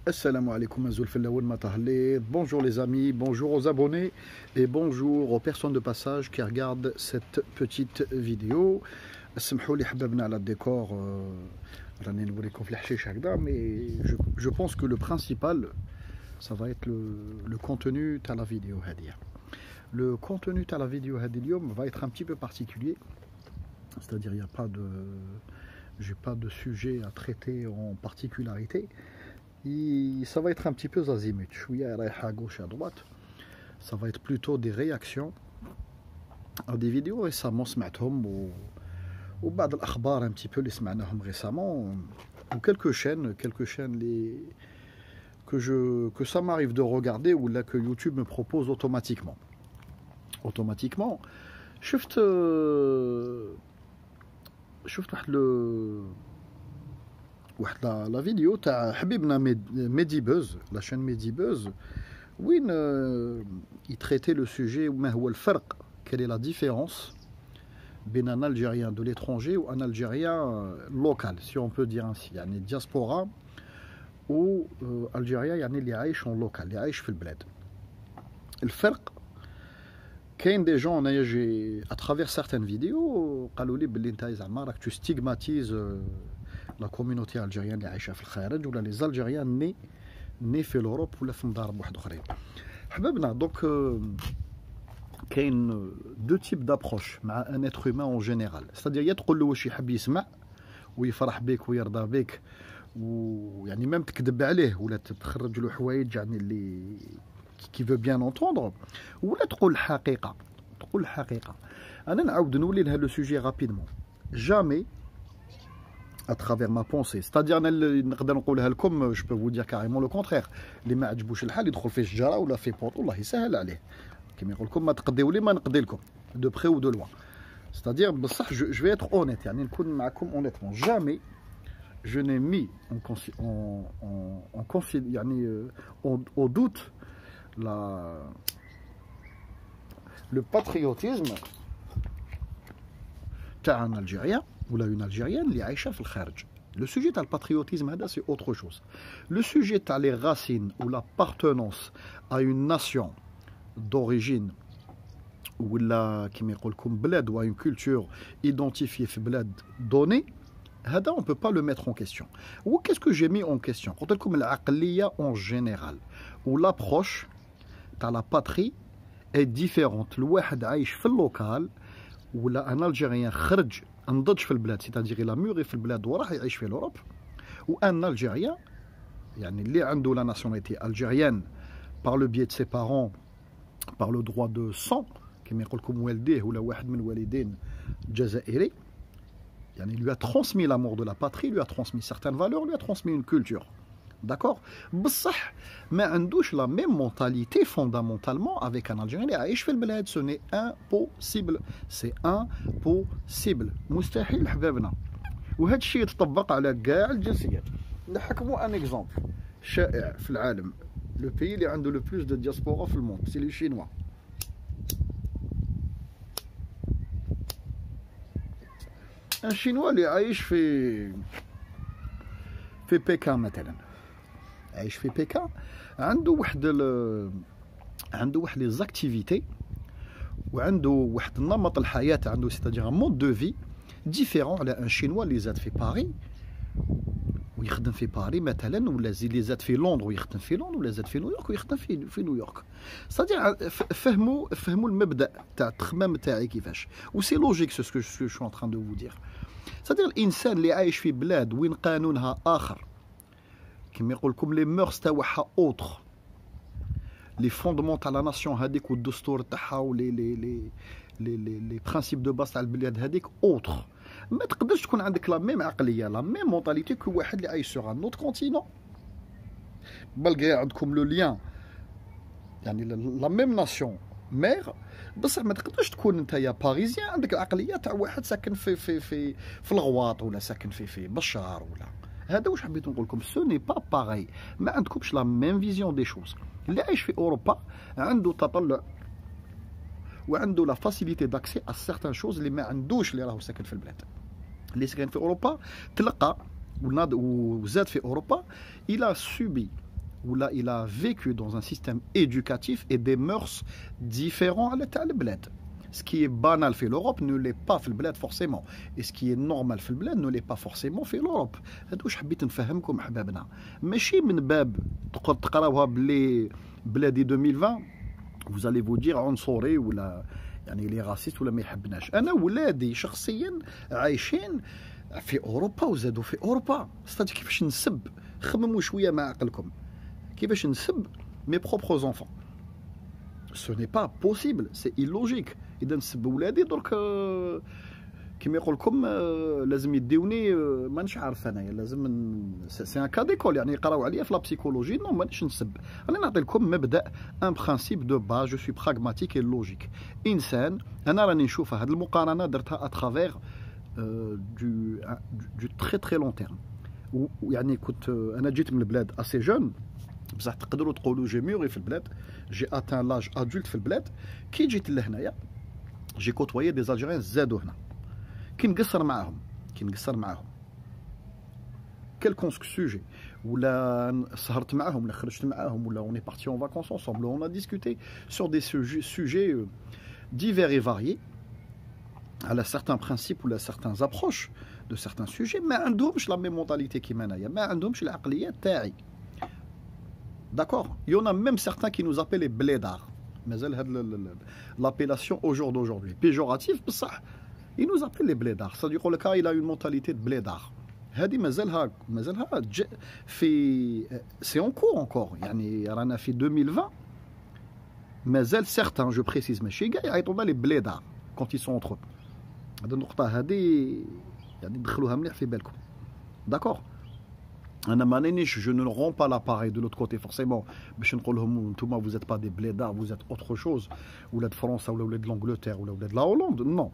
Assalamu alaikum azoul fellaoun matahlet. Bonjour les amis, bonjour aux abonnés et bonjour aux personnes de passage qui regardent cette petite vidéo. Samhou li hababna ala décor, mais je pense que le principal, ça va être le contenu de la vidéo. Le contenu de la vidéo va être un petit peu particulier, c'est-à-dire il n'y a pas de, j'ai pas de sujet à traiter en particularité. Et ça va être un petit peu azimut, à gauche et à droite. Ça va être plutôt des réactions à des vidéos récemment ou بعض الأخبار un petit peu les سمعناهم récemment ou quelques chaînes que ça m'arrive de regarder ou là que YouTube me propose automatiquement. شفت واحد لا فيديو تاع حبيبنا ميدي بوز، لا شين ميدي بوز، وين يتريتي لو سوجي ما هو الفرق، quelle est la différence بين un Algérien de l'étranger ou un Algérien local, si on peut dire ainsi، يعني diaspora ou Algérien يعني اللي عايش en local، اللي عايش في البلاد. الفرق كاين دي جون انايا جي à travers certaines vidéos قالوا لي بلي نتايا زعما راك tu stigmatises la communauté algérienne اللي عايشه في الخارج ولا les Algériens nés في l'Europe ولا في مضارب واحد اخرين. حبابنا دونك كاين دو تيب دابروش مع ان اتر هومان اون جينيرال، c'est-à-dire يا تقول له واش يحب يسمع ويفرح بك ويرضى بك ويعني ميم تكذب عليه ولا تخرج له حوايج يعني اللي كي veut bien entendre، ولا تقول الحقيقه. انا نعاود نولي لها لو سوجي رابيدمون. jamais à travers ma pensée، c'est-à-dire انا نقدر نقولها لكم je peux vous dire carrément le contraire، اللي ما عجبوش الحال يدخل في شجره ولا في بوط والله يسهل عليه، كما يقول لكم ما تقضيوا لي ما نقضي لكم de près ou de loin. c'est-à-dire بصح je vais être honnête، يعني نكون معكم honnêtement. jamais je n'ai mis au doute le patriotisme تاع un Algérien ou une Algérienne اللي عايشه في الخارج. Le sujet تاع الباتريوتيزم هذا c'est autre chose. Le sujet تاع les racines ou l'appartenance à une nation d'origine ولا كيما يقول لكم بلاد ou à une culture identifiée في بلاد donnée، هذا on peut pas le mettre en question. Ou qu'est-ce que j'ai mis en question؟ قلت لكم العقليه en général ou l'approche تاع la patrie est différente. الواحد عايش في اللوكال ولا ان الجيريان خرج نضج في البلاد، c'est-à-dire il a mûri في البلاد وراح يعيش في l'Europe، ou un Algérien يعني اللي عنده la nationalité algérienne par le biais de ses parents par le droit de sang كما يقول لكم والديه ولا واحد من والدين جزائري، يعني lui a transmis l'amour de la patrie، lui a transmis certaines valeurs، lui a transmis une culture. D'accord. بصح ما عندوش la même mentalité fondamentalement avec un Algérien اللي عايش في البلاد. ce n'est impossible، c'est impossible، مستحيل حبابنا. وهذا الشيء يتطبق على كاع الجنسيات. نحكموا ان اكزامبل شائع في العالم، لو بيي اللي عنده لو بلوس دو دياسبورا في الموند سي لي شينوا. ان شينوا اللي عايش في بكين مثلا، عايش في بكين عنده واحد لي زاكتيفيتي وعنده واحد نمط الحياه، عنده سيتادير مود دو في ديفيرون على ان شينوا اللي زاد في باريس ويخدم في باريس مثلا، ولا اللي زاد في لندن ويخدم في لندن، ولا زاد في نيويورك ويخدم في نيويورك. سيتادير فهموا المبدا تاع التخمام تاعي كيفاش، و سي لوجيك سو سكو جو سو ان تران دو فو دير. سيتادير الانسان اللي عايش في بلاد وين قانونها اخر، كما يقول لكم لي مورس تاعها اوتر، لي فوندمون تاع لا ناسيون هذيك والدستور تاعها لي برانسيب دو باس تاع البلاد هذيك اوتر، ما تقدرش تكون عندك لا ميم عقليه لا ميم مونتاليتي كو واحد اللي عايش سوغ ان اوتر كونتينون. بلغي عندكم لو ليان يعني لا ميم ناسيون مير، بصح ما تقدرش تكون نتايا باريزيان عندك العقليه تاع واحد ساكن في الغواط ولا ساكن في بشار ولا. هذا واش حبيت نقول لكم، سو ني با باغي، ما عندكمش لا ميم فيزيون دي شوز. اللي عايش في اوروبا عنده تطلع وعنده لا فاسيليتي داكسي ا سيغتان شوز اللي ما عندوش اللي راهو ساكن في البلاد. اللي ساكن في اوروبا تلقى وزاد في اوروبا الى سوبي où là il a vécu dans un système éducatif et des mœurs différents à l'état le bled. Ce qui est banal fait l'Europe ne l'est pas fait le bled forcément. Et ce qui est normal fait le bled ne l'est pas forcément fait l'Europe. هذا واش حبيت نفهمكم حبابنا. ماشي من باب تقراوها بلي بلادي 2020 vous allez vous dire عنصري ولا يعني لي راسيست ولا ما يحبناش. انا ولادي شخصيا عايشين في اوروبا وزادوا في اوروبا. ستادي كيفاش نسب خمموا شويه مع عقلكم. كيفاش نسب mes propres enfants. Ce n'est pas possible, c'est illogique. إذا نسب ولادي درك كيما يقول لكم لازم يديوني مانيش عارف انايا لازم سي ان كا ديكول يعني يقراو عليا في لا بسيكولوجي نو مانيش نسب. انا نعطي لكم مبدا ان برانسيب دو باز جو سوي براغماتيك اي لوجيك. انسان انا راني نشوف هذه المقارنه درتها اترافير دو تري تري لون تيرم. يعني كنت انا جيت من البلاد اسي جون بصح تقدروا تقولوا جي ميوري في البلاد جي اتان لاج ادولت في البلاد. كي جيت لهنايا جي كوتوايي دي الجيريان زادوا هنا كي نقصر معاهم كيلكونسك سوجي ولا سهرت معاهم ولا خرجت معاهم ولا اون اي بارتي اون فاكونس انصامبل اون ا ديسكوتي سور دي سوجي divers et variés على certains principes ولا certains approches de certains sujets ما عندهمش لا ميم مونتاليتي كيما انايا ما عندهمش العقليه تاعي. D'accord, il y en a même certains qui nous appellent les blédards. Mais l'appellation au jour d'aujourd'hui péjorative, ils nous appellent les blédards. C'est-à-dire que le cas, il a une mentalité de blédard. C'est en cours encore. يعني رانا في 2020. مازال certains, je précise, ماشي كاع يعيطوا لنا les blédards quand ils sont entre eux. هذه النقطة هذه يعني دخلوها مليح في بالكم. D'accord. Je ne rends pas l'appareil de l'autre côté forcément. Vous n'êtes pas des blédards, vous êtes autre chose. Ou de France, ou de l'Angleterre, ou de la Hollande. Non.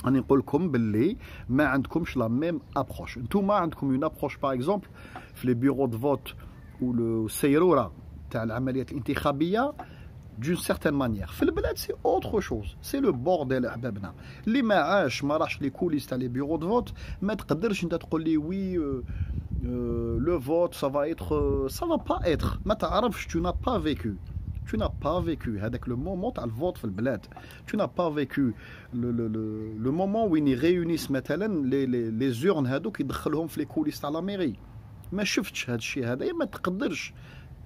Je نقول لكم باللي ما عندكمش la même approche. نتوما عندكم une approche par exemple في les bureaux de vote ou le سيرورة تاع العمليات الانتخابية d'une certaine manière. في البلاد c'est autre chose. C'est le bordel احبابنا. اللي ما عاش ما راحش لي كوليس تاع les bureaux de vote ما تقدرش انت تقول لي oui le vote ça va être ça va pas être. ما تعرفش tu n'as pas vécu. Tu n'as pas vécu هذاك le moment تاع الفوت في البلاد. Tu n'as pas vécu le moment où ils réunissent مثلا les urnes هذوك يدخلهم في les coulisses تاع la mairie. ما شفتش هذا الشيء هذا ما تقدرش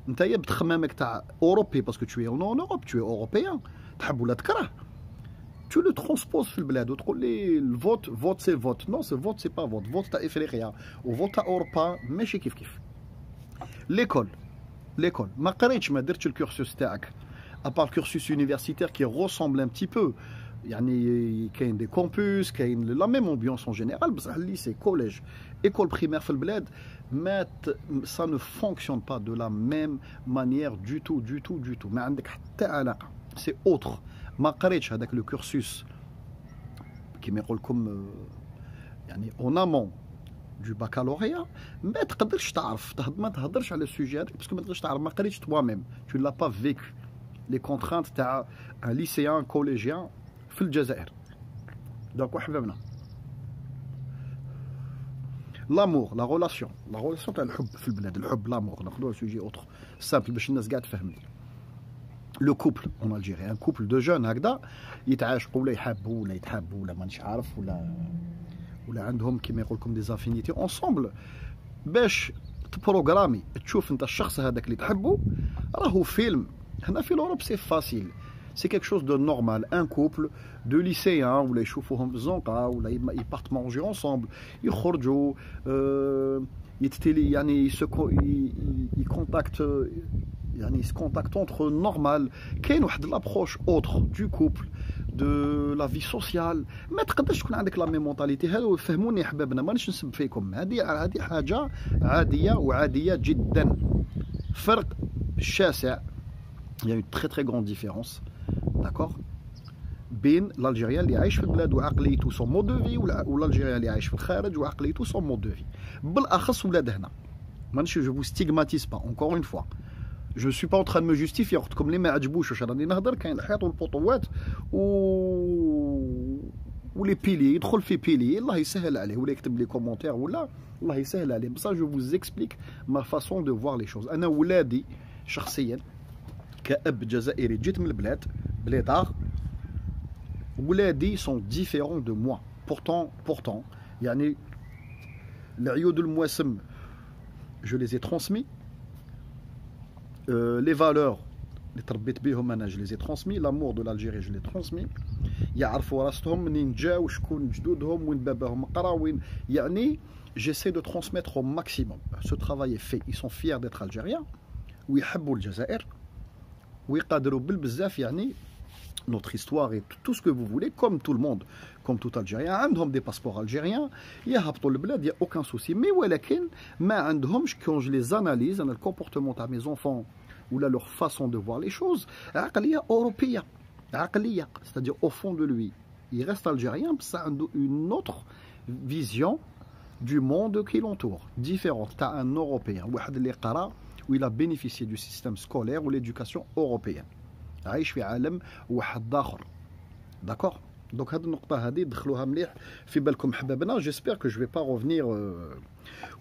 انت بتخمامك تاع اوروبي باسكو tu es en Europe tu es européen تحب ولا تكره tu le transposes في البلاد وتقول لي الفوت فوت سي فوت نو سي فوت سي با فوت فوت تاع افريقيا وفوت تاع اوروبا ماشي كيف كيف. ليكول ما قريتش ما درتش الكورسوس تاعك ابار الكورسوس يونيفرسيتير كي ressemble un petit peu يعني كاين دي كومبوس كاين لا ميم امبيونس اون جينيرال بصح الليسي كوليج école primaire في البلاد ما ça ne fonctionne pas de la même manière du tout ما عندك حتى علاقه سي اوتر. ما قريتش هذاك لو كورسوس كيما يقول لكم يعني اون امون du baccalauréat ما تقدرش تعرف ما تهضرش على السوجي هذاك باسكو ما تقدرش تعرف ما قريتش toi même tu l'as pas vécu les contraintes تاع un lycéen collégien في الجزائر. دونك وحبابنا لامور لا ريلاسيون تاع الحب في البلاد الحب لامور ناخذوها سوجي اوتر سامبل باش الناس قاعد تفهمني. لو كوبل اون الجيري ان كوبل دو جون هكذا يتعاشقوا ولا يحبوا ولا يتحبوا ولا مانيش عارف ولا عندهم كيما يقول لكم دي زافينيتي اونصومبل باش تبروغرامي تشوف انت الشخص هذاك اللي تحبه راهو فيلم. هنا في الاوروب سي فاسيل سي كيك شوز دو نورمال ان كوبل دو ليسيان ولا يشوفوهم في الزنقه ولا يبارت مونجي اونصومبل يخرجوا يتتيلي يعني يكونتاكت يعني se contactent entre eux normal. كاين واحد لابروش اوتر دو كوبل دو لا في سوسيال ما تقدرش تكون عندك لا ميم مونتاليتي. هذا فهموني يا حبابنا مانيش نسب فيكم هذه حاجه عاديه وعاديه جدا. فرق شاسع il y a une très très grande différence d'accord بين الالجيريان اللي عايش في البلاد وعقليته سون مود دو في والالجيريان اللي عايش في الخارج وعقليته سون مود دو في. بالاخص ولاد هنا مانيش جو ستيغماتيز با encore une fois. Je ne suis pas en train de me justifier comme les ما عجبوش واش راني نهضر كاين الحيط والبطوات ولي بيلي يدخل في بيلي الله يسهل عليه ولا يكتب لي كومونتير ولا الله يسهل عليه. بصح جو فوز اكسبليك ما فاسون دو فوار لي شوز. انا ولادي شخصيا كأب جزائري جيت من البلاد بلادار، ولادي سون ديفيرون دو موا. بورتون يعني العيود المواسم جو لي زي ترونسمي، لي فالور اللي تربيت بهم انا جو لي زي ترونسمي، لامور دو لالجيري جو لي ترونسمي. يعرفوا راسهم منين جاو، شكون جدودهم، وين باباهم قرا، وين يعني j'essaie de transmettre au maximum. Ce travail est fait. Ils sont fiers d'être algériens ويحبوا الجزائر ويقدروا بالبزاف يعني notre histoire et tout ce que vous voulez, comme tout le monde, comme tout Algérien. عندهم des passeports algériens يهبطوا البلاد, il y a aucun souci. Mais ولكن ما عندهمش, quand je les analyse, le comportement de mes enfants ou là leur façon de voir les choses, عقلية أوروبية, عقلية, c'est-à-dire au fond de lui, il reste algérien, mais ça a une autre vision du monde qui l'entoure, différente. Tu as un Européen, où il a bénéficié du système scolaire ou l'éducation européenne. عايش في عالم واحد اخر. داكور دونك هاد النقطه هذه دخلوها مليح في بالكم حبابنا. جيسبر كو جو في با روفنير.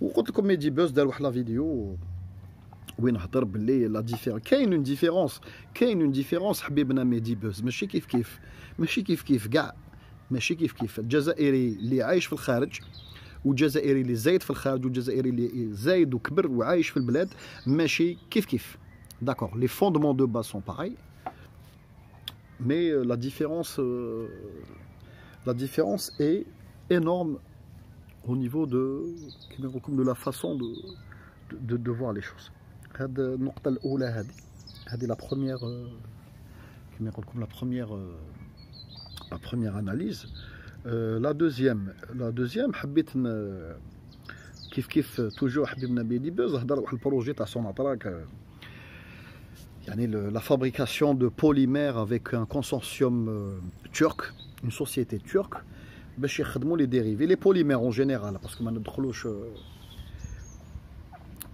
وقلت لكم ميدي بوز دار واحد لا فيديو وين هضر باللي لا ديفير كاين اون ديفيرونس حبيبنا ميدي بوز. ماشي كيف كاع, ماشي كيف الجزائري اللي عايش في الخارج والجزائري اللي زايد في الخارج والجزائري اللي زايد وكبر وعايش في البلاد ماشي كيف. داكور لي فوندمون دو باز سون باراي. Mais la différence est énorme au niveau de la façon de voir les choses. هاد النقطة الأولى هذه la première analyse. La deuxième حبيت كيف toujours حبيبنا بيدي بوز هضر واحد البروجي تاع سوناطراك, la fabrication de polymères avec un consortium turc, une société turque, باش يخدموا les dérivés, les polymères en général, parce que ما ندخلوش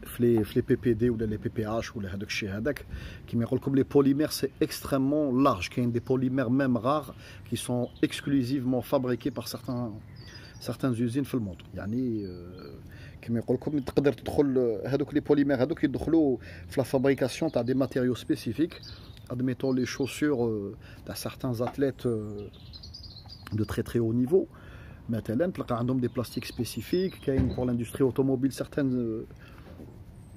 في les PPD ou les PPH ou هذاك الشيء هذاك. كيما يقول لكم les polymères c'est extrêmement large. كاين des polymères même rares qui sont exclusivement fabriqués par certaines usines في الموند. يعني كما يقول لكم تقدر تدخل هذوك لي بوليمير هذوك يدخلوا في لا فابريكاسيون تاع دي ماتيريو سبيسيفيك. admettons les chaussures تاع certains athlètes de très haut niveau مثلا تلقى عندهم دي بلاستيك سبيسيفيك. كاين pour l'industrie automobile certaines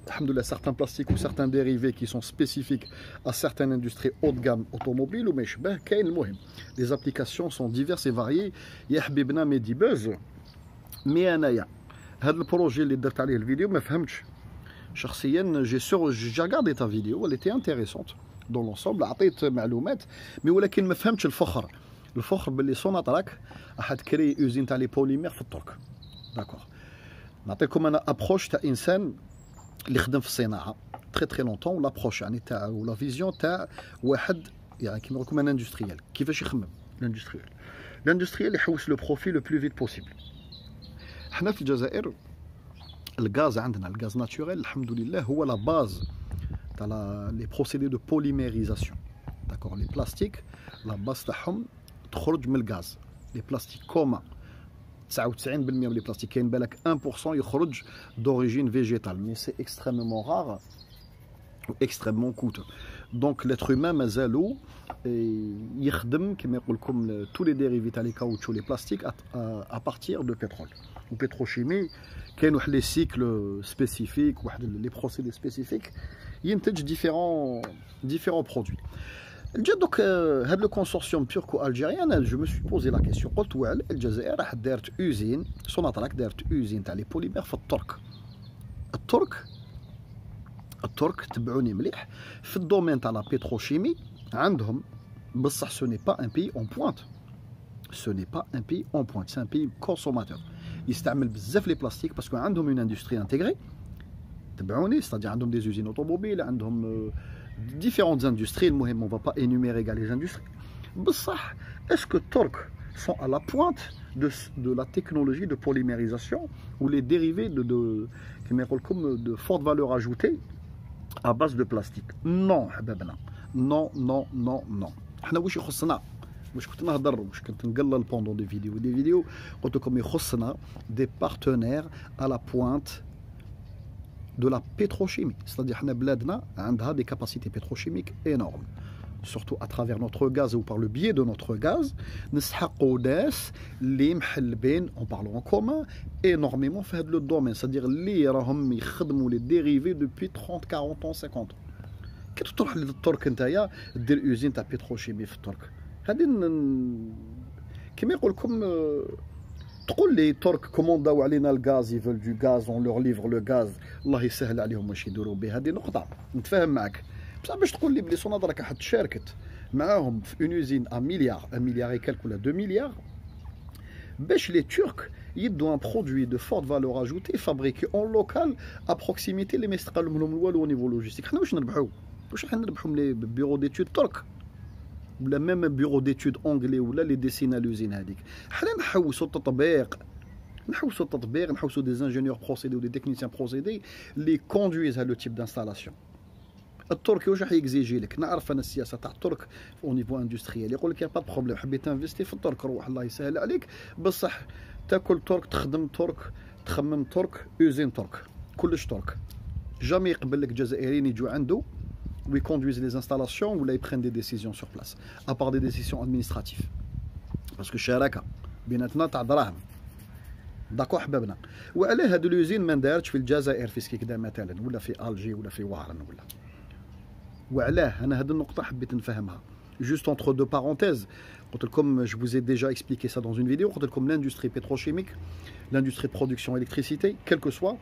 alhamdoulilah certains plastiques ou certains dérivés qui sont spécifiques à certaines industries haut de gamme automobile وما يشبه. كاين المهم les applications sont diverses et variées. يا حبيبنا ميدي بوز مي انايا هذا البروجي اللي درت عليه الفيديو ما فهمتش شخصيا. جي ريغاردي تا فيديو اللي تي انتريسونت دون لونسومبل, عطيت معلومات مي ولكن ما فهمتش الفخر باللي سوناطراك راح تكري اوزين تاع لي بوليمير في الترك. داكور نعطيكم انا ابروش تاع انسان اللي خدم في الصناعه تري لونطون. لابروش يعني تاع ولا فيزيون تاع واحد يعني كيما نقول لكم انا اندستريال كيفاش يخمم. الاندستريال يحوس لو بروفي لو بلو فيت بوسيبل. حنا في الجزائر الغاز عندنا الغاز ناتوريل الحمد لله هو لا باز تاع لي بروسيدي دو بوليميريزاسيون. داكور لي بلاستيك لا باز تاعهم تخرج من الغاز. لي بلاستيك كوما 99% من لي بلاستيك كاين بالك 1% يخرج دوريجين فيجيتال مي سي اكستريممون رار و اكستريممون كوتو. دونك لاتر هومان مازالو يخدم كما يقول لكم تو لي ديريفي تاع لي كاوتشو لي بلاستيك ا بارتير دو بترول و بتروشيمي. كاين واحد لي سيكل سبيسيفيك واحد لي بروسيدي سبيسيفيك ينتج ديفيرون برودوي. جا دوك هاد لو كونسورسيوم توركو الجيريان جو مو سوي بوزي لا كيسيون قلت وعلى الجزائر راح دارت اوزين سوناطراك دارت اوزين تاع لي بوليمير في الترك تبعوني مليح في الدومين تاع لا بتروشيمي عندهم. بصح سو ني با ان بي اون بوينت, سي ان بي كونسوماتور يستعمل بزاف لي بلاستيك باسكو عندهم اون اندستري انتيغري تبعوني. ستادير عندهم دي زوزين اوتوموبيل عندهم différentes industries. المهم on va pas énumérer les industries. بصح est-ce que Turcs sont à la pointe de la technologie de polymérisation ou les dérivés كما يقول لكم de forte valeur ajoutée à base de plastique? Non حبابنا, non. حنا واش يخصنا واش كنت نهضر واش كنت نقلل بوندون دي فيديو قلت لكم يخصنا دي بارتنير à la pointe de la pétrochimie. C'est-à-dire حنا بلادنا عندها des capacités pétrochimiques énormes. Surtout à travers notre gaz ou par le biais de notre gaz, نسحقوا ناس اللي محلبين en parlant en commun énormément في هذا le domaine. C'est-à-dire اللي راهم يخدموا les dérivés depuis 30 40 ans 50 ans. كي تروح للترك نتايا دير اوزين تاع بتروشيمي في الترك هادي كيما يقول لكم تقول لي ترك كومونداو علينا الغاز يفول دو غاز اون لور ليفر لو غاز الله يسهل عليهم واش يديروا به. هذه نقطه نتفاهم معك بصح باش تقول لي بلي سوناض راك حد شاركت معاهم في اون اوزين ا مليار اي كالك ولا 2 مليار باش لي ترك يدوا ان برودوي دو فورت فالور اجوتي فابريكي اون لوكال ا بروكسيميتي اللي ما يستقلهم لهم والو او نيفو لوجيستيك. حنا واش نربحوا؟ واش راح نربحوا من لي بيرو ديتود ترك ولا ميم بيرو ديتود اونغلي ولا لي ديسينا لوزين هذيك؟ حنا نحوسوا التطبيق نحوسوا دي انجينيور بروسيدي ودي تكنيسيان بروسيدي اللي كوندويز هذا لو تيب دانستالاسيون. التركي واش راح يكزيجي لك؟ نعرف انا السياسه تاع الترك او نيفو اندستريال يقول لك يا با بروبليم حبيت انفيستي في الترك روح الله يسهل عليك بصح تاكل ترك تخدم ترك تخمم ترك اوزين ترك كلش ترك. جامي يقبل لك جزائريين يجوا عنده ويكوندويز لي انستالاسيون ولا يبرين دي ديسيزيون سور بلاس ابار دي ديسيزيون ادمينستراتيف باسكو الشراكه بيناتنا تاع دراهم داكو حبابنا. وعلاه هاد لوزين ما ندارتش في الجزائر في سكيكدا مثلا ولا في الجي ولا في وهران ولا وعلاه انا هاد النقطه حبيت نفهمها juste entre deux parenthèses. قلت لكم je vous ai déjà expliqué ça dans une vidéo. قلت لكم l'industrie pétrochimique, l'industrie de production électricité quel que soit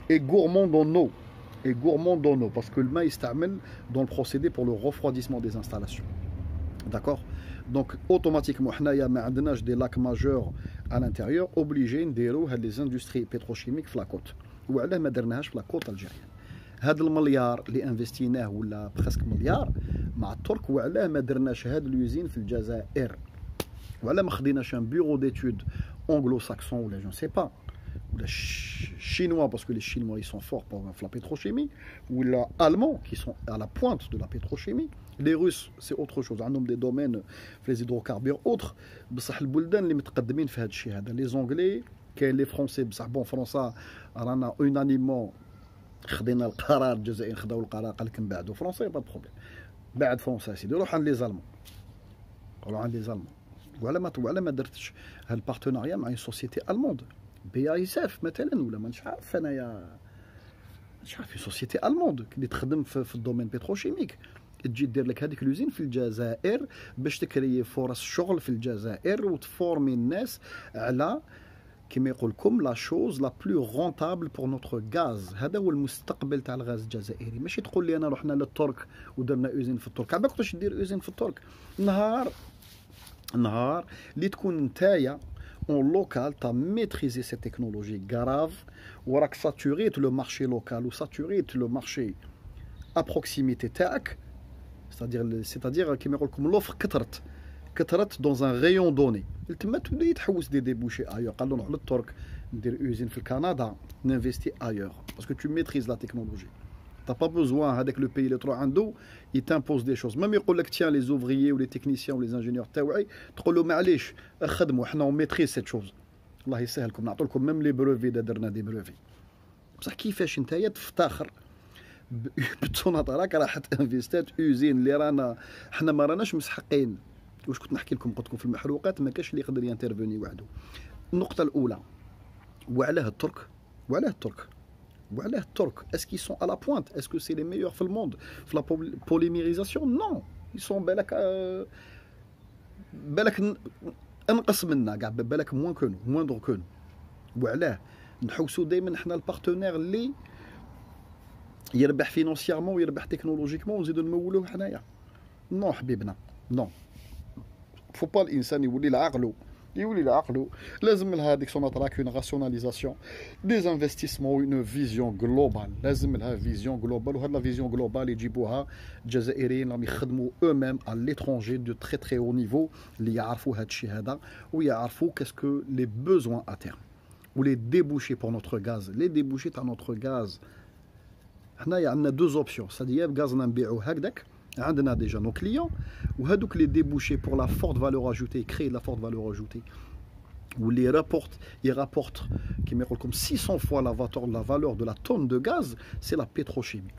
est gourmand en eau parce que le maïs يستعمل dans le procédé pour le refroidissement des installations. D'accord? Donc automatiquement حنايا ما عندناش des lacs majeurs à l'intérieur obligés نديروا هاد les industries pétrochimiques في la côte. وعلاه ما درناهاش في la côte algérienne. هذا المليار اللي انفستيناه ولا برسك مليار مع الترك وعلاه ما درناش هاد اليوزين في الجزائر وعلاه ما خديناش ان بيرو ديتود انجلو ساكسون ولا جو سي با ولا chinois parce que les chinois ils sont forts pour la pétrochimie ou les allemands qui sont à la pointe de la pétrochimie. Les russes c'est autre chose عندهم des domaines في les hydrocarbures autres بصح البلدان اللي متقدمين في هذا الشيء هذا les anglais كاين les français بصح بون فرنسا رانا unanimement خدينا القرار الجزائر خداو القرار قال لك نبعدوا فرنسا با بروبليم بعد فرنسا سيدي روح عند لي زالمون وعلى ما درتش هالبارتناريا مع سوسيتي الموند بي اي اس اف مثلا ولا مانيش عارف انايا مانيش عارف في سوسيتي الموند اللي تخدم في الدومين بتروشيميك تجي دير لك هذيك لوزين في الجزائر باش تكري فرص شغل في الجزائر وتفورمي الناس على كما يقول لكم لا شوز لا بلو رونتابل بور نوتر غاز. هذا هو المستقبل تاع الغاز الجزائري. ماشي تقول لي انا رحنا للترك ودرنا اوزين في الترك عباك كيفاش دير اوزين في الترك نهار اللي تكون نتايا اون لوكال تا ميتريزي سي تكنولوجي غراف وراك ساتوريت لو مارشي لوكال وساتوريت لو مارشي ا بروكسيميتي تاعك c'est-à-dire كما يقول لكم لوفر كثرت دون ان ريون دوني تما تولي تحوس دي ديبوشي ايور. قالوا نروح للترك ندير اوزين في كندا نانفيستي ايور باسكو تو ميتريز لا تكنولوجي t'as pas besoin هذاك لو بي اللي تروح عنده يتامبوز دي شوز ميم يقول لك تيان لي زوفريي ولي تكنيسيان ولي انجينيور تاوعي تقول له معليش خدموا حنا اون ميتريز سيت شوز الله يسهلكم نعطوا لكم ميم لي بروفي درنا دي بروفي بصح كيفاش نتايا تفتخر بتصونات راك راحت انفيستات اوزين اللي رانا حنا ما راناش مسحقين. واش كنت نحكي لكم قلت لكم في المحروقات ما كاش اللي يقدر ينترفوني وحده. النقطه الاولى وعلاه الترك اسكي سون على بوينت اسكو سي لي ميور في الموند في لا بوليميريزاسيون نو يسون بالك انقص منا كاع بالك موندر كونو. وعلاه نحوسوا دائما حنا البارتنير اللي يربح فينونسيامون ويربح تكنولوجيكمون ونزيدو نمولوه حنايا. نو حبيبنا نو فو با الانسان يولي لعقلو لازم لها ديك سون اتراك اون راسيوناليزاسيون دي انفستيسمون اون فيزيون جلوبال لازم لها فيزيون جلوبال وهاد لا فيزيون جلوبال يجيبوها الجزائريين راهم يخدموا او ميم ا ليترونجي دو تري او نيفو اللي يعرفوا هاد الشيء هذا ويعرفوا كاسكو لي بوزوان ا تيرم ولي ديبوشي بور نوتر غاز لي ديبوشي تاع نوتر غاز. حنايا عندنا دو اوبسيون ساديا غازنا نبيعوه هكذاك On a déjà nos clients, ou les débouchés pour la forte valeur ajoutée, créer de la forte valeur ajoutée, où ils rapportent comme 600 fois la valeur de la tonne de gaz, c'est la pétrochimie,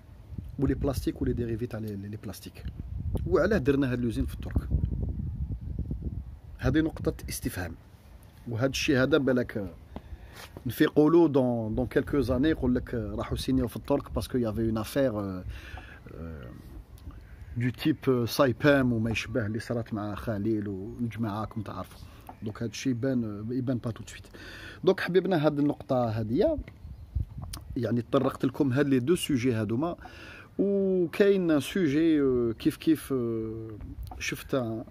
ou les plastiques ou les dérivés les plastiques. Où est-ce qu'on a fait l'usine en Turquie? C'est une question d'istifham. وهذا الشيء هذا بالك نفيقولوا dans quelques années يقول لك راحوا سينيو في الترك parce qu'il y avait une affaire du type سايبام وما يشبه اللي صارت مع خليل والجماعه راكم تعرفوا. دونك هذا الشيء يبان با تو سويت. دونك حبيبنا هذه النقطه هذه يعني طرقت لكم هاد لي دو سوجي هادوما. وكاين سوجي كيف شفت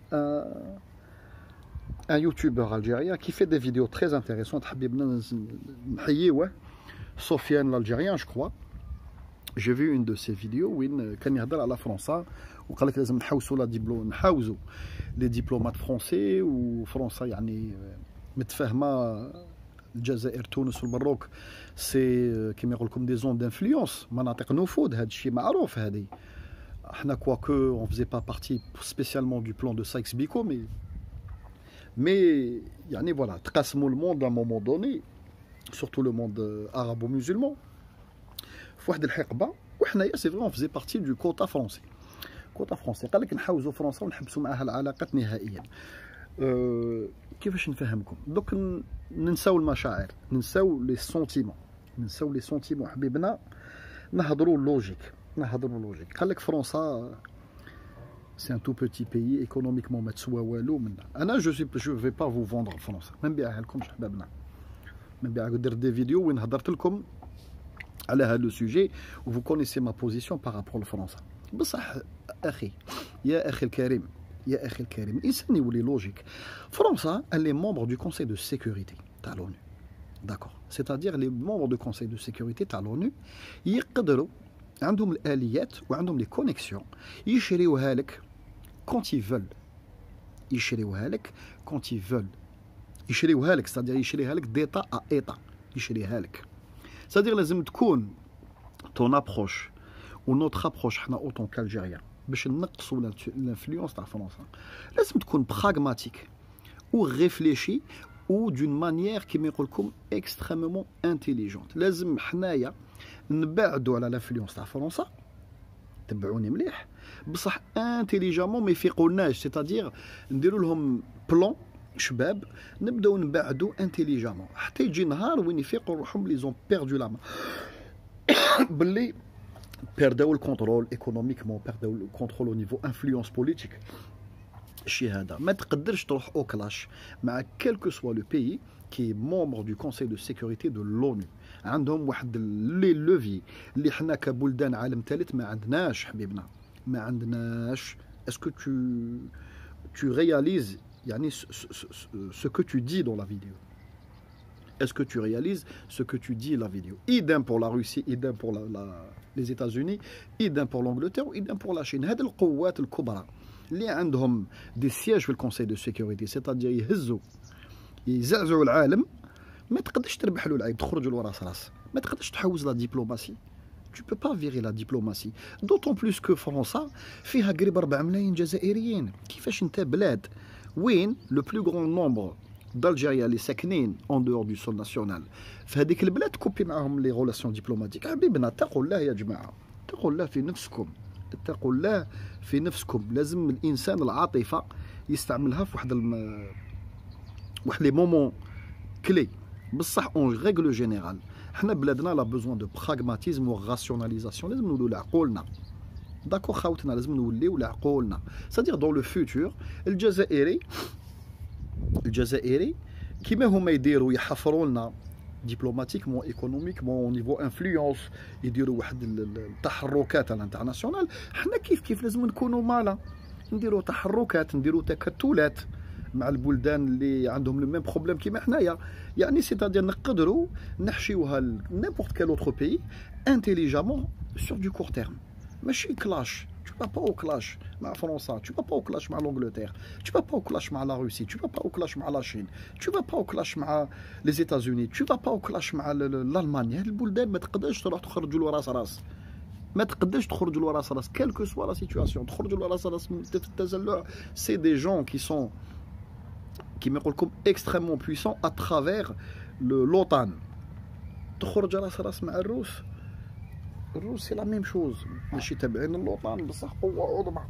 un youtubeur algérien qui fait des vidéos très intéressantes. Sofiane l'Algérien, je crois. J'ai vu une de ses vidéos où il parle à la France. Il dit qu'il faut les diplomates français ou français يعني متفاهمة الجزائر تونس والمروك سي كيما يقول لكم دي زون دانفلونس مناطق نفوذ. هذا الشيء معروف. هذه احنا كواكو on faisait pas partie spécialement du plan de Sykes-Picot mais يعني voilà تقسموا le monde à un moment donné surtout le monde arabo-musulman في واحد الحقبه وحنايا سي فري on faisait partie du quota français. quota français قال لك نحاوزوا فرنسا ونحبسوا معها العلاقات نهائيا. كيفاش نفهمكم دوك ننساو المشاعر ننساو لي سونتيمون حبيبنا نهضروا لوجيك قال لك فرنسا c'est un tout petit pays économiquement ما تسوى والو منا. انا je vais pas vous vendre فرنسا ما نبيعها لكمش حبابنا ما نبيعها. درت دي فيديو وين هضرت لكم على هذا لو سوجي و vous connaissez ma position par rapport لفرنسا. بصح اخي يا اخي الكريم الانسان يولي لوجيك. فرنسا elle est membre du conseil de sécurité تاع l'ONU. d'accord, c'est-à-dire les membres du conseil de sécurité تاع l'ONU يقدروا عندهم الاليات وعندهم لي كونيكسيون يشريوها لك quand ils veulent. يشريوها لك c'est-à-dire يشريها لك d'état à état. يشريها لك c'est-à-dire لازم تكون ton approche ou notre approche حنا autant qu'algériens باش نقصوا l'influence تاع فرنسا لازم تكون pragmatique ou réfléchi ou d'une manière كيما يقول لكم extrêmement intelligente. لازم حنايا نبعدوا على l'influence تاع فرنسا تبعوني مليح بصح انتيليجامون ما يفيقولناش. سيتادير نديروا لهم بلان شباب نبداو نبعدوا انتيليجامون حتى يجي نهار وين يفيقوا روحهم لي زون بيردو لا باللي بيرداو الكونترول ايكونوميكمون بيرداو الكونترول او نيفو انفلونس بوليتيك. الشيء هذا ما تقدرش تروح او كلاش مع كلكو سوا لو بيي كي مومبر دو كونساي دو سيكوريتي دو لونو. عندهم واحد لي لوفي اللي حنا كبلدان عالم ثالث ما عندناش حبيبنا ما عندناش. اسكو tu réalises يعني ce que tu dis dans la vidéo. Est-ce que tu réalises ce que tu dis la vidéo. idem pour la Russie, idem pour les États-Unis, idem pour l'Angleterre, idem pour la Chine. هاد القوات الكبرى اللي عندهم دي سياج في الكونساي دو سيكوريتي سيتادير يهزوا يزعزعوا العالم ما تقدرش تربح له العيب تخرجوا لوراس راس. ما تقدرش تحوز لا دبلوماسي. tu peux pas virer la diplomatie d'autant plus que فرنسا فيها قريب 4 ملايين جزائريين. كيفاش انت بلاد وين لو بلو غران نومبر d'Algériens اللي ساكنين en dehors du sol national في هذيك البلاد كوبي معاهم لي غولاسيون دبلوماتيك. حبيبنا اتقوا الله يا جماعه اتقوا الله في نفسكم اتقوا الله في نفسكم. لازم الانسان العاطفه يستعملها في واحد لي مومون كلي بصح اون ريغل جينيرال. حنا بلادنا لا بوزوان دو براغماتيزم و راسيوناليزاسيون. لازم نولوا لعقولنا داكو خاوتنا لازم نوليو لعقولنا. سادير دون لو فيوتور الجزائري كيما هما يديروا يحفروا لنا دبلوماتيكمون ايكونوميكمون او نيفو انفلونس يديروا واحد التحركات على الانترناسيونال. حنا كيف لازم نكونوا مالا نديروا تحركات نديروا تكتلات مع البلدان اللي عندهم لو ميم بروبليم كيما حنايا. يعني سيتادير نقدروا نحشيوها نيمبورت كال اوتر بيي انتيليجامون سور دو كور تيرم. ماشي كلاش. tu vas pas au clash مع فرنسا. tu vas pas au clash مع l'Angleterre. tu vas pas au clash مع la Russie. tu vas pas au clash مع la Chine. tu vas pas au clash مع les États-Unis. tu vas pas au clash مع l'Allemagne. هاد البلدان ما تقدرش تروح تخرجوا له راس ما تقدرش تخرج لراس راس quelle que soit la situation تخرج لراس راس في التزلع. C'est des gens qui sont كيما يقول لكم extrêmement puissants à travers l'OTAN. تخرج راس مع الروس سي لا ميم شوز، ماشي تابعين لوطان بصح قوه عظمى.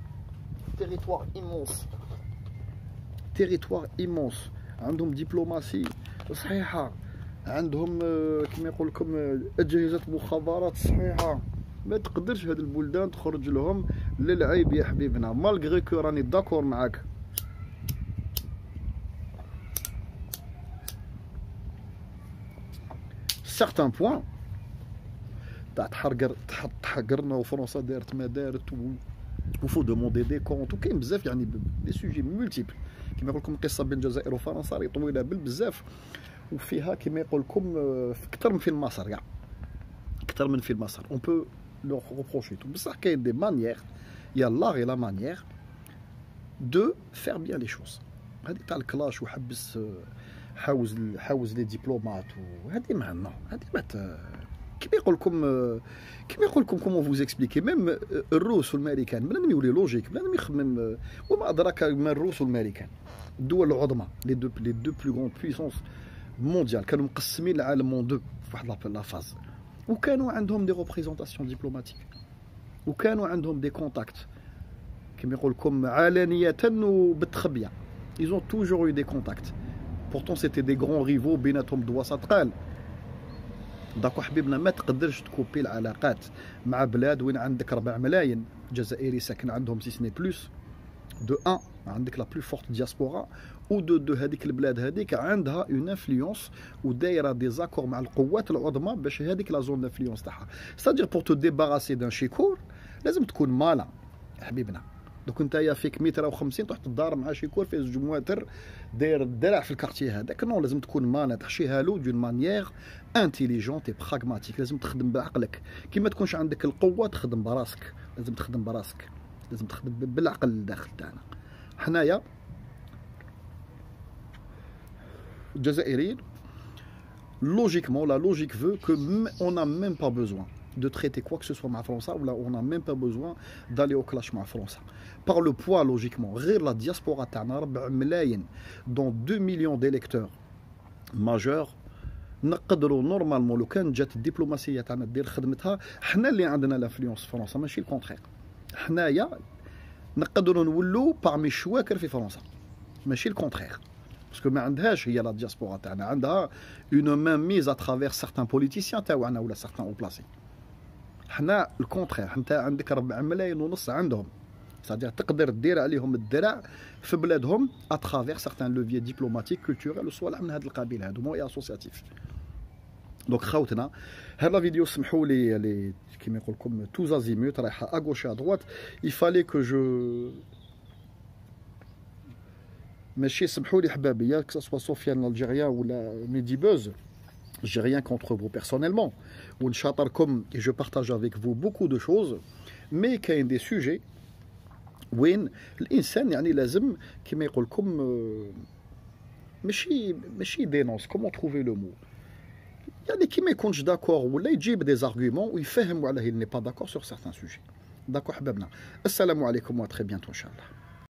تيريتوار ايمونس، عندهم دبلوماسي صحيحه، عندهم كما يقول لكم اجهزه مخابرات صحيحه. ما تقدرش هاد البلدان تخرج لهم للعيب يا حبيبنا. مالغري كو راني داكور معاك، سيغتان بوين تاع تحقرنا وفرنسا دارت ما دارت وفو دوموندي دي كونت وكاين بزاف يعني دي سوجي مولتيبل. كما يقول لكم القصه بين الجزائر وفرنسا راهي طويله بزاف، وفيها كما يقول لكم اكثر من فيلم مصر كاع، اكثر من فيلم مصر. اون بو لو روبروشي تو، بصح كاين دي مانيير، يا لاغ اي لا مانيير دو فير بيان لي شوز. هذه تاع الكلاش وحبس حاوز لي ديبلومات وهذه ما هذه ما كيما يقول لكم كومون فوز اكسبليكي. ميم الروس والامريكان بنادم يولي لوجيك، بنادم يخمم. وما ادراك ما الروس والامريكان الدول العظمى لي دو بلو غون بويسونس مونديال كانوا مقسمين العالم مون دو في واحد لا فاز، وكانوا عندهم دي ريبريزونطاسيون ديبلوماتيك، وكانوا عندهم دي كونتاكت كيما يقول لكم علانية وبالتخبية. ils ont toujours eu des contacts. pourtant c'était des grands rivaux بيناتهم دواسة تقال. داكو حبيبنا ما تقدرش تكوبي العلاقات مع بلاد وين عندك 4 ملايين جزائري ساكن عندهم سي سني بلوس. دو ان عندك لا بلو فورت دياسبورا، و دو هذيك البلاد هذيك عندها اون انفلونس ودايره دي زاكور مع القوات العظمى باش هذيك لا زون انفلونس تاعها. ستادير بور تو ديباراسي دان شيكور لازم تكون مالا حبيبنا. دوك نتايا فيك 150 تروح تدار مع شيكور في زوج مواتر داير الدرع في الكارتي هذاك. نو لازم تكون مالا تحشيها له دون مانيير انتيليجونت اي براغماتيك. لازم تخدم بعقلك، كي ما تكونش عندك القوه تخدم براسك. لازم تخدم براسك، لازم تخدم بالعقل الداخل تاعنا. حنايا الجزائريين logiquement la logique veut que on n'a même pas besoin de traiter quoi que ce soit مع فرنسا، ولا on n'a même pas besoin d'aller au clash مع فرنسا. par le poids logiquement غير la diaspora تاعنا 4 ملايين dont 2 millions d'électeurs majeurs نقدروا نورمالمون لو كان جات الدبلوماسيه تاعنا دير خدمتها. حنا اللي عندنا لانفلونس في فرنسا ماشي الكونترير. حنايا نقدروا نولوا باغمي الشواكر في فرنسا ماشي الكونترير، باسكو ما عندهاش هي لا دياسبورا تاعنا، عندها اون مان ميز اترافير سارتان بوليتيسيان تاعنا ولا سارتان او بلاسي. حنا الكونترير، انت عندك 4 ملايين ونص عندهم، c'est-à-dire تقدر دير عليهم الدرع في بلادهم اترافير سارتان لوفيي ديبلوماتيك كولتوريل وصوالح من هذا القبيل هذو مو اسوسياتيف. دونك خوتنا هاد لا فيديو سمحوا لي كيما يقول لكم توز ازيموت رايحه اغوش ا droite. il fallait que je ماشي سمحوا لي حبابيا que ça soit سفيان الجيريان ولا ميدي بوز. j'ai rien contre vous personnellement ونشاطركم et je partage avec vous beaucoup de choses، mais كاين دي سوجي وين الانسان يعني لازم كيما يقول لكم ماشي دينونس كومون تروفي لو مو، يعني كي ما يكونش داكور ولا يجيب دي زارغومون ويفهم على هي ني با داكور سور سارتان سوجي. داكور حبابنا، السلام عليكم و تري بيانتو ان شاء الله.